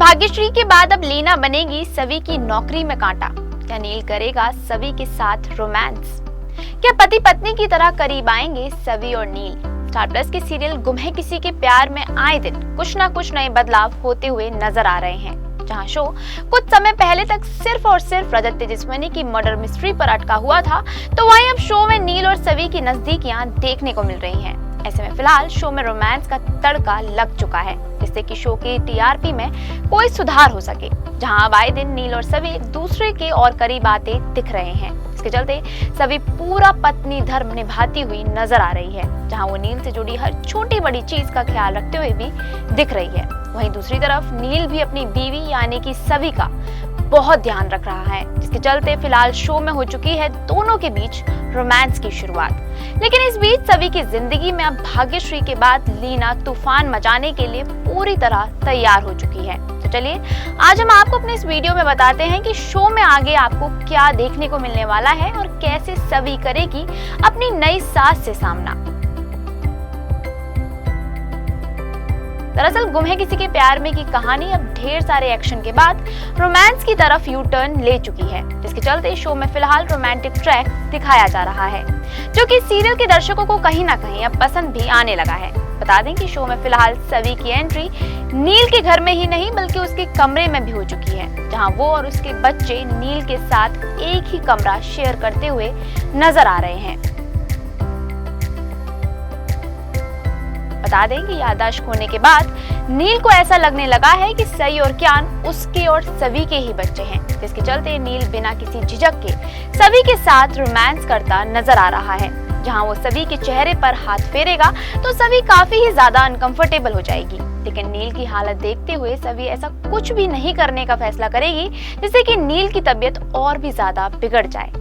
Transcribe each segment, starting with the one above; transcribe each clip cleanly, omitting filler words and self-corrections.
भाग्यश्री के बाद अब लीना बनेगी सवी की नौकरी में कांटा। क्या नील करेगा सवी के साथ रोमांस? क्या पति पत्नी की तरह करीब आएंगे सवी और नील? स्टार प्लस के सीरियल गुम है किसी के प्यार में आए दिन कुछ ना कुछ नए बदलाव होते हुए नजर आ रहे हैं। जहां शो कुछ समय पहले तक सिर्फ और सिर्फ रजत तेजस्विनी की मर्डर मिस्ट्री पर अटका हुआ था, तो वहीं अब शो में नील और सवी की नजदीकियां देखने को मिल रही हैं। ऐसे में फिलहाल शो में रोमांस का तड़का लग चुका है, जिससे कि शो की टीआरपी में कोई सुधार हो सके। जहां अब आए दिन नील और सवी एक दूसरे के और करीब आते दिख रहे हैं। इसके चलते सवी पूरा पत्नी धर्म निभाती हुई नजर आ रही है, जहां वो नील से जुड़ी हर छोटी बड़ी चीज का ख्याल रखते हुए भी दिख रही है। वहीं दूसरी तरफ नील भी अपनी बीवी यानी कि सवी का बहुत ध्यान रख रहा है, जिसके चलते फिलहाल शो में हो चुकी है दोनों के बीच रोमांस की शुरुआत। लेकिन इस बीच सवी की जिंदगी में अब भाग्यश्री के बाद लीना तूफान मचाने के लिए पूरी तरह तैयार हो चुकी है। तो चलिए आज हम आपको अपने इस वीडियो में बताते हैं कि शो में आगे आपको क्या देखने को मिलने वाला है और कैसे सवी करेगी अपनी नई सास से सामना। दरअसल गुम है किसी के प्यार में की कहानी अब ढेर सारे एक्शन के बाद रोमांस की तरफ यू टर्न ले चुकी है, जिसके चलते शो में फिलहाल रोमांटिक ट्रैक दिखाया जा रहा है, जो कि सीरियल के दर्शकों को कहीं ना कहीं अब पसंद भी आने लगा है। बता दें कि शो में फिलहाल सवी की एंट्री नील के घर में ही नहीं बल्कि उसके कमरे में भी हो चुकी है, जहां वो और उसके बच्चे नील के साथ एक ही कमरा शेयर करते हुए नजर आ रहे हैं। बता दें कि याददाश्त खोने के बाद नील को ऐसा लगने लगा है कि सई और क्यान उसके और सवी के ही बच्चे हैं, जिसके चलते नील बिना किसी झिझक के सवी के साथ रोमांस करता नजर आ रहा है। जहां वो सवी के चेहरे पर हाथ फेरेगा तो सवी काफी ही ज्यादा अनकंफर्टेबल हो जाएगी, लेकिन नील की हालत देखते हुए सवी ऐसा कुछ भी नहीं करने का फैसला करेगी जिससे कि नील की तबीयत और भी ज्यादा बिगड़ जाए।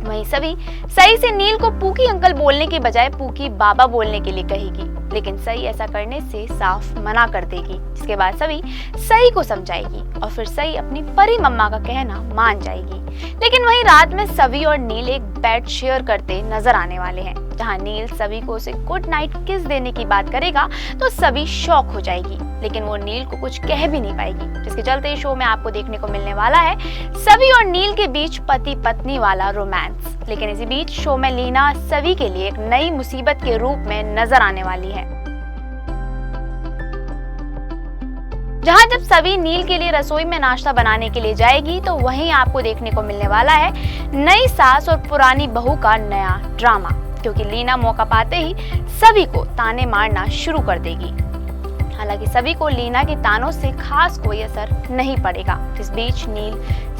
वहीं सवी सई से नील को पूकी अंकल बोलने के बजाय पूकी बाबा बोलने के लिए कहेगी, लेकिन सई ऐसा करने से साफ मना कर देगी, जिसके बाद सवी सई को समझाएगी और फिर सई अपनी परी मम्मा का कहना मान जाएगी। लेकिन वहीं रात में सवी और नील एक बेड शेयर करते नजर आने वाले हैं, जहां नील सवी को उसे गुड नाइट किस देने की बात करेगा तो सवी शॉक हो जाएगी, लेकिन वो नील को कुछ कह भी नहीं पाएगी, जिसके चलते शो में आपको देखने को मिलने वाला है सवी और नील के बीच पति पत्नी वाला रोमांस। लेकिन इसी बीच शो में लीना सवी के लिए एक नई मुसीबत के रूप में नजर आने वाली है। जहां जब सवी नील के लिए रसोई में नाश्ता बनाने के लिए जाएगी तो वहीं आपको देखने को मिलने वाला है नई सास और पुरानी बहू का नया ड्रामा, क्योंकि लीना मौका पाते ही सभी को ताने मारना शुरू कर देगी। हालांकि सभी को लीना के तानों से खास कोई असर नहीं पड़ेगा। इस बीच नील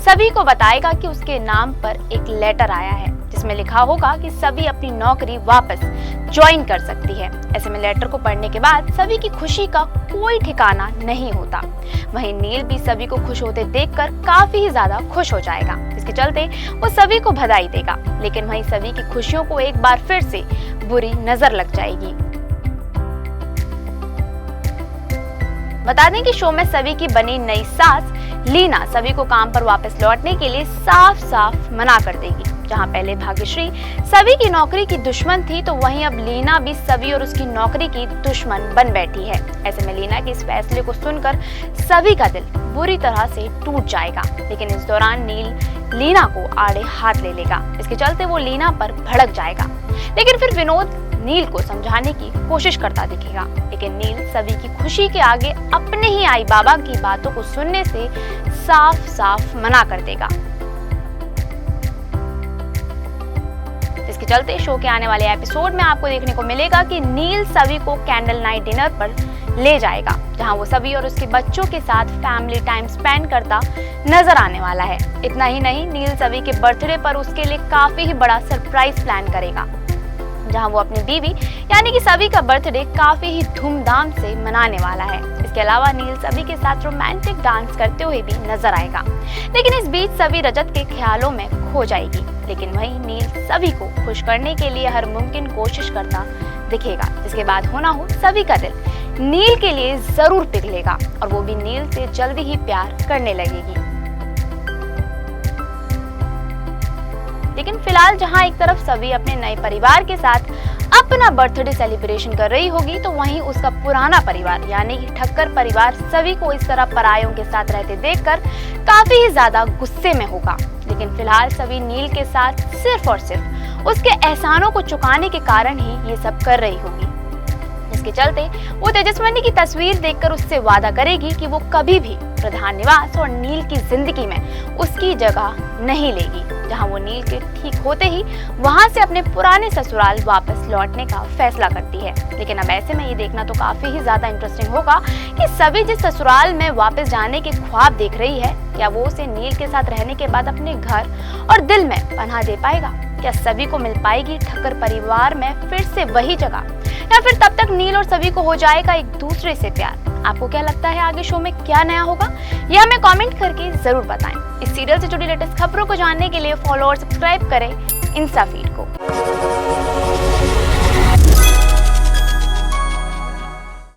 सभी को बताएगा कि उसके नाम पर एक लेटर आया है, जिसमें लिखा होगा कि सभी अपनी नौकरी वापस ज्वाइन कर सकती है। ऐसे में लेटर को पढ़ने के बाद सभी की खुशी का कोई ठिकाना नहीं होता। वहीं नील भी सभी को खुश होते देखकर काफी ही ज्यादा खुश हो जाएगा, इसके चलते वो सभी को बधाई देगा। लेकिन वहीं सभी की खुशियों को एक बार फिर से बुरी नजर लग जाएगी। बता दें कि शो में सभी की बनी नई सास लीना सभी को काम पर वापस लौटने के लिए साफ साफ मना कर देगी। जहां पहले भाग्यश्री सभी की नौकरी की दुश्मन थी, तो वहीं अब लीना भी सभी और उसकी नौकरी की दुश्मन बन बैठी है। ऐसे में लीना के इस फैसले को सुनकर सभी का दिल बुरी तरह से टूट जाएगा, लेकिन इस दौरान नील लीना को आड़े हाथ ले लेगा। इसके चलते वो लीना पर भड़क जाएगा, लेकिन फिर विनोद नील को समझाने की कोशिश करता दिखेगा। लेकिन नील सभी की खुशी के आगे अपने ही आई बाबा की बातों को सुनने से साफ साफ मना कर देगा। इसके चलते शो के आने वाले एपिसोड में आपको देखने को मिलेगा कि नील सभी को कैंडल नाइट डिनर पर ले जाएगा, जहां वो सभी और उसके बच्चों के साथ फैमिली टाइम स्पेंड करता नजर आने वाला है। इतना ही नहीं, नील सभी के बर्थडे पर उसके लिए काफी ही बड़ा सरप्राइज प्लान करेगा, जहां वो अपनी बीवी यानी कि सभी का बर्थडे काफी ही धूमधाम से मनाने वाला है। इसके अलावा नील सभी के साथ रोमांटिक डांस करते हुए भी नजर आएगा। लेकिन इस बीच सभी रजत के ख्यालों में खो जाएगी, लेकिन वहीं नील सभी को खुश करने के लिए हर मुमकिन कोशिश करता दिखेगा। इसके बाद होना हो सभी का दिल नील के लिए जरूर पिघलेगा और वो भी नील से जल्दी ही प्यार करने लगेगी। लेकिन फिलहाल जहां एक तरफ सभी अपने नए परिवार के साथ अपना बर्थडे सेलिब्रेशन कर रही होगी तो वहीं उसका पुराना परिवार यानी कि ठक्कर परिवार सवी को इस तरह परायों के साथ रहते देखकर काफी ही ज्यादा गुस्से में होगा। लेकिन फिलहाल सवी नील के साथ सिर्फ और सिर्फ उसके एहसानों को चुकाने के कारण ही ये सब कर रही होगी। इसके चलते वो तेजस्विनी की तस्वीर देखकर उससे वादा करेगी कि वो कभी भी प्रधान निवास और नील की जिंदगी में उसकी जगह नहीं लेगी, जहां वो नील के ठीक होते ही वहां से अपने पुराने ससुराल वापस लौटने का फैसला करती है। लेकिन अब ऐसे में ये देखना तो काफी ही ज्यादा इंटरेस्टिंग होगा कि सवी जिस ससुराल में वापस जाने के ख्वाब देख रही है, क्या वो उसे नील के साथ रहने के बाद अपने घर और दिल में पनाह दे पाएगा? क्या सभी को मिल पाएगी ठक्कर परिवार में फिर से वही जगह, या फिर तब तक नील और सभी को हो जाएगा एक दूसरे से प्यार? आपको क्या लगता है आगे शो में क्या नया होगा, यह हमें कमेंट करके जरूर बताएं। इस सीरियल से जुड़ी लेटेस्ट खबरों को जानने के लिए फॉलो और सब्सक्राइब करें इंस्टा फीड को।